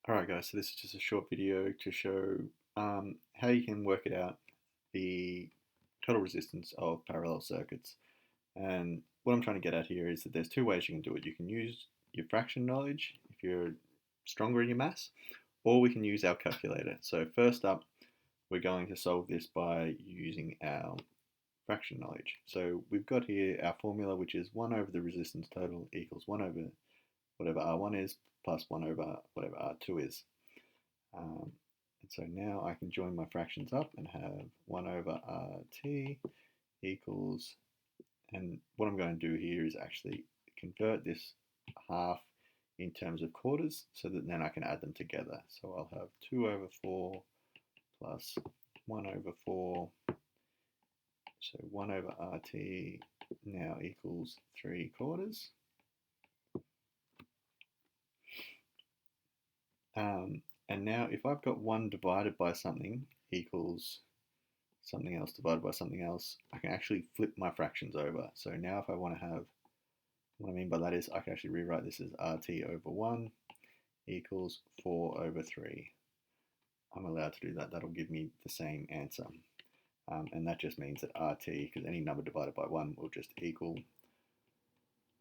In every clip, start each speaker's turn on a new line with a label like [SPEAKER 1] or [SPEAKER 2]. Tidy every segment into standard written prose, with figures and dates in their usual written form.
[SPEAKER 1] Alright guys, so this is just a short video to show how you can work it out, the total resistance of parallel circuits. And what I'm trying to get at here is that there's two ways you can do it. You can use your fraction knowledge if you're stronger in your maths, or we can use our calculator. So first up, we're going to solve this by using our fraction knowledge. So we've got here our formula, which is 1 over the resistance total equals 1 over whatever R1 is plus 1 over whatever R2 is. And so now I can join my fractions up and have 1 over RT equals, and what I'm going to do here is actually convert this half in terms of quarters so that then I can add them together. So I'll have 2 over 4 plus 1 over 4. So 1 over RT now equals 3 quarters. And now if I've got 1 divided by something equals something else divided by something else, I can actually flip my fractions over. So now if I want to have, what I mean by that is I can actually rewrite this as RT over 1 equals 4 over 3. I'm allowed to do that. That'll give me the same answer. And that just means that RT, because any number divided by 1 will just equal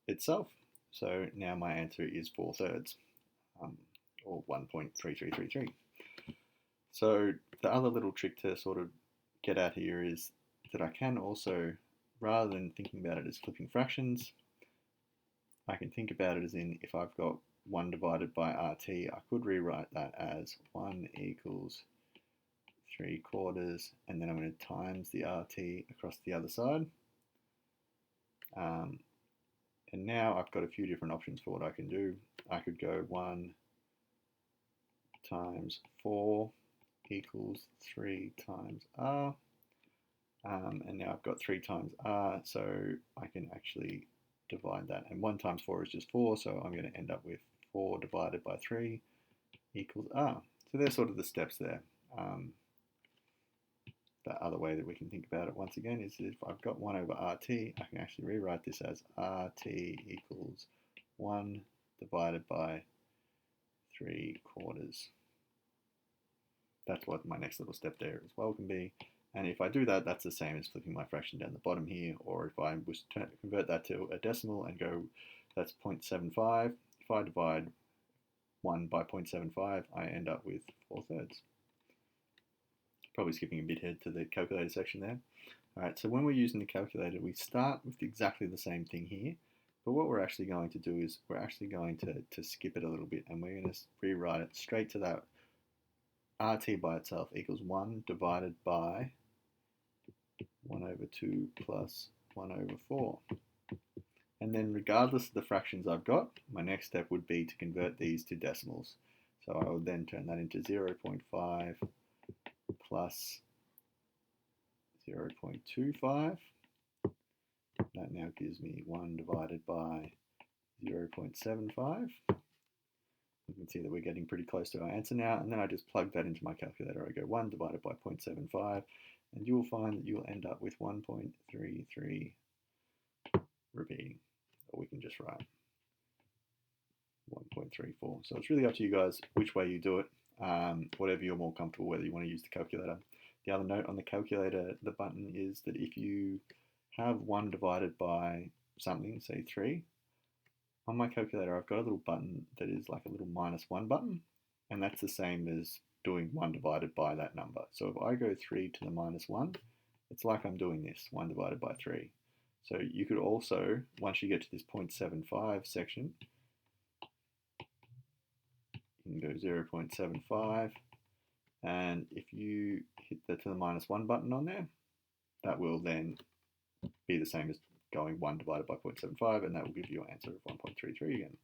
[SPEAKER 1] itself. So now my answer is 4/3, or 1.3333. So the other little trick to sort of get at here is that I can also, rather than thinking about it as flipping fractions, I can think about it as in if I've got 1 divided by RT, I could rewrite that as 1 equals 3 quarters, and then I'm going to times the RT across the other side. And now I've got a few different options for what I can do. I could go 1 times 4 equals 3 times R. And now I've got 3 times R, so I can actually divide that. And 1 times 4 is just 4, so I'm going to end up with 4 divided by 3 equals R. So there's sort of the steps there. The other way that we can think about it once again is if I've got 1 over RT, I can actually rewrite this as RT equals 1 divided by 3 quarters. That's what my next little step there as well can be. And if I do that, that's the same as flipping my fraction down the bottom here. Or if I was to convert that to a decimal and go, that's 0.75. If I divide 1 by 0.75, I end up with 4/3. Probably skipping a bit ahead to the calculator section there. All right, so when we're using the calculator, we start with exactly the same thing here. But what we're actually going to do is we're actually going to skip it a little bit, and we're going to rewrite it straight to that. RT by itself equals 1 divided by 1 over 2 plus 1 over 4. And then regardless of the fractions I've got, my next step would be to convert these to decimals. So I would then turn that into 0.5 plus 0.25. That now gives me 1 divided by 0.75. You can see that we're getting pretty close to our answer now, and then I just plug that into my calculator. I go 1 divided by 0.75, and you will find that you'll end up with 1.33 repeating, or we can just write 1.34. So it's really up to you guys which way you do it, whatever you're more comfortable, whether you want to use the calculator. The other note on the calculator, the button is that if you have 1 divided by something, say 3, on my calculator I've got a little button that is like a little -1 button, and that's the same as doing 1 divided by that number. So if I go 3 to the -1, it's like I'm doing this, 1 divided by 3. So you could also, once you get to this 0.75 section, you can go 0.75, and if you hit the to the -1 button on there, that will then be the same as going 1 divided by 0.75, and that will give you your answer of 1.33 again.